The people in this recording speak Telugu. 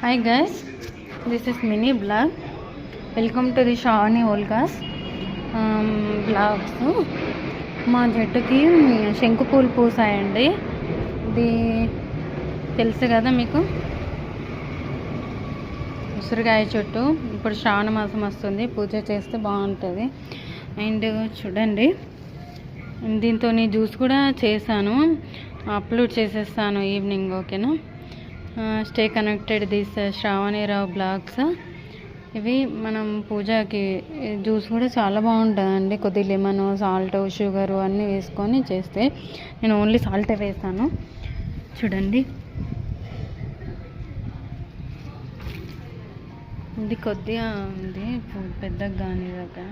Hi guys, this is mini vlog. Welcome to the Shawani Olgas vlogs. మా చెట్టుకి శంకు పూలు పూసాయండి. ఇది తెలుసు కదా మీకు, ఉసిరికాయ చెట్టు. ఇప్పుడు శ్రావణ మాసం వస్తుంది, పూజ చేస్తే బాగుంటుంది. అండ్ చూడండి, దీంతో జ్యూస్ కూడా చేశాను, అప్లోడ్ చేసేస్తాను ఈవినింగ్. ఓకేనా? Stay connected this Sravani Rao blogs. ఇవి మనం పూజకి జ్యూస్ కూడా చాలా బాగుంటుందండి. కొద్ది లెమన్, సాల్ట్, షుగరు అన్నీ వేసుకొని చేస్తే, నేను ఓన్లీ సాల్టే వేస్తాను. చూడండి, ఇది కొద్దిగా ఉంది, పెద్దగా కానీ దగ్గర